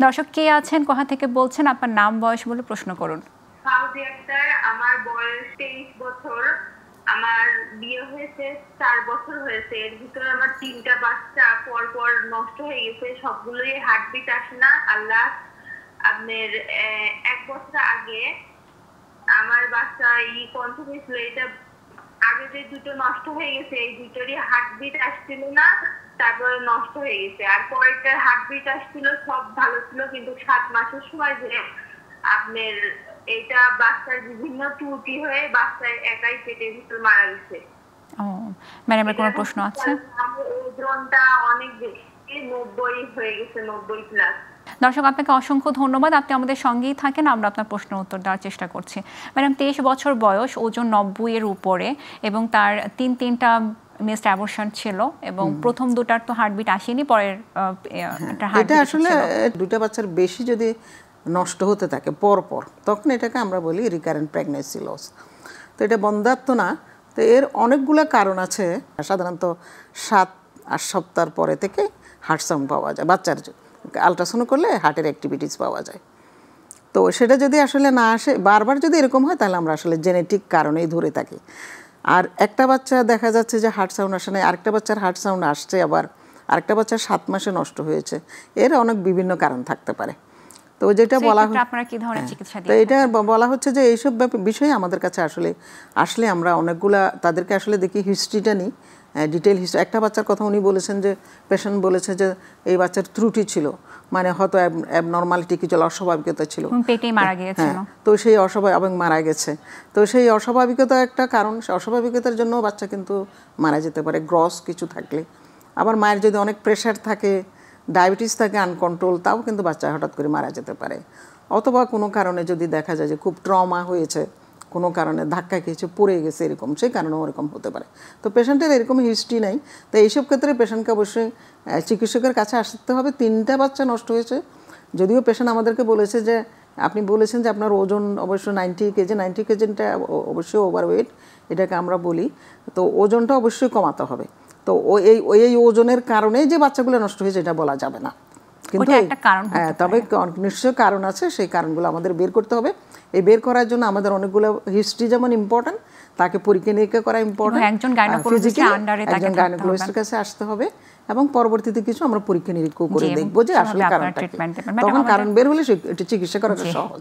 দর্শক কে আছেন, কোথা থেকে বলছেন, আপনার নাম বয়স বলে প্রশ্ন করুন। সাউদি আক্তার, আমার বয়স 23 বছর, আমার বিয়ে হয়েছে 4 বছর হয়েছে। এর ভিতরে আমার 3টা বাচ্চা পর পর নষ্ট হয়ে গেছে, সবগুলোই হার্টবিট আসে না। আল্লাহ আপনার 1 বছর আগে আমার বাচ্চা পঞ্চম হয়েছিল, এটা আগে যে দুটো নষ্ট হয়ে গেছে এই দুটোরই হার্টবিট আসছিল না, তারপরে নষ্ট হয়ে গেছে। আর পরেরটার হার্টবিট আসছিল, সব ভালো ছিল, কিন্তু 7 মাসের সময় যে আপনার এটা বাচ্চার বিভিন্ন ত্রুটি হয়ে বাচ্চা একাই পেটের ভিতর মারা গেছে। ম্যাডামের কোনো প্রশ্ন আছে? ওজনটা অনেক বেশি, 90 হয়ে গেছে, 90 প্লাস। দর্শক আপনাকে অসংখ্য ধন্যবাদ, আপনি আমাদের সঙ্গেই থাকেন, আমরা আপনার প্রশ্নের উত্তর দেওয়ার চেষ্টা করছি। ম্যাডাম 23 বছর বয়স, ওজন 90 এর উপরে, এবং তার তিনটা মিসড অ্যাবর্শন ছিল, এবং প্রথম দুটার তো হার্টবিট আসেনি, পরের এটা আসলে দুইটা বাচ্চার বেশি যদি নষ্ট হতে থাকে পরপর, তখন এটাকে আমরা বলি রিকারেন্ট প্রেগন্যান্সি লস। তো এটা বন্ধ্যাত্ব না। তো এর অনেকগুলো কারণ আছে। সাধারণত 7-8 সপ্তাহ পরে থেকে হার্ট সাউন্ড পাওয়া যায়, বাচ্চার আলট্রাসাউন্ড করলে হার্টের অ্যাক্টিভিটিস পাওয়া যায়। তো সেটা যদি আসলে না আসে, বারবার যদি এরকম হয়, তাহলে আমরা আসলে জেনেটিক কারণেই ধরে থাকি। আর একটা বাচ্চা দেখা যাচ্ছে যে হার্ট সাউন্ড আসে না, আরেকটা বাচ্চার হার্ট সাউন্ড আসছে, আবার আরেকটা বাচ্চার 7 মাসে নষ্ট হয়েছে। এর অনেক বিভিন্ন কারণ থাকতে পারে। তো যেটা বলা তো এটা বলা হচ্ছে যে এইসব বিষয়ে আমাদের কাছে আসলে আমরা অনেকগুলা তাদেরকে আসলে দেখি, হিস্ট্রিটা নিই, ডিটেল হিস্ট্রি। একটা বাচ্চার কথা উনি বলেছেন যে পেশেন্ট বলেছে যে এই বাচ্চার ত্রুটি ছিল, মানে হয়তো অ্যাবনর্মালিটি কিছু, অস্বাভাবিকতা ছিল, পেটেই মারা গিয়েছিল। তো সেই অস্বাভাবিক মারা গেছে। তো সেই অস্বাভাবিকতা একটা কারণ, সেই অস্বাভাবিকতার জন্য বাচ্চা কিন্তু মারা যেতে পারে, গ্রস কিছু থাকলে। আবার মায়ের যদি অনেক প্রেশার থাকে, ডায়াবেটিস থাকে আনকন্ট্রোল, তাও কিন্তু বাচ্চা হঠাৎ করে মারা যেতে পারে। অথবা কোনো কারণে যদি দেখা যায় যে খুব ট্রমা হয়েছে, কোনো কারণে ধাক্কা খেয়েছে, পড়ে গেছে, এরকম সেই কারণেও এরকম হতে পারে। তো পেশেন্টের এরকম হিস্ট্রি নাই। তো এইসব ক্ষেত্রে পেশেন্টকে অবশ্যই চিকিৎসকের কাছে আসতে হবে। 3টা বাচ্চা নষ্ট হয়েছে, যদিও পেশেন্ট আমাদেরকে বলেছে যে আপনি বলেছেন যে আপনার ওজন অবশ্য 90 কেজি, 90 কেজিটা অবশ্যই ওভারওয়েট, এটাকে আমরা বলি। তো ওজনটা অবশ্যই কমাতে হবে। তো এই ওজনের কারণে যে বাচ্চাগুলো নষ্ট হয়েছে এটা বলা যাবে না, কিন্তু তবে নিশ্চয় কারণ আছে, সেই কারণগুলো আমাদের বের করতে হবে। এই বের করার জন্য আমাদের অনেকগুলো হিস্ট্রি যেমন ইম্পর্টেন্ট, তাকে পরীক্ষা নিরীক্ষা করা ইম্পর্টেন্ট, একজন গাইনোকোলজিস্টের কাছে আসতে হবে, এবং পরবর্তীতে কিছু আমরা পরীক্ষা নিরীক্ষা করে দেখবো যে আসলে কারণটা কি। তখন কারণ বের হলে এটা চিকিৎসা করাটা সহজ।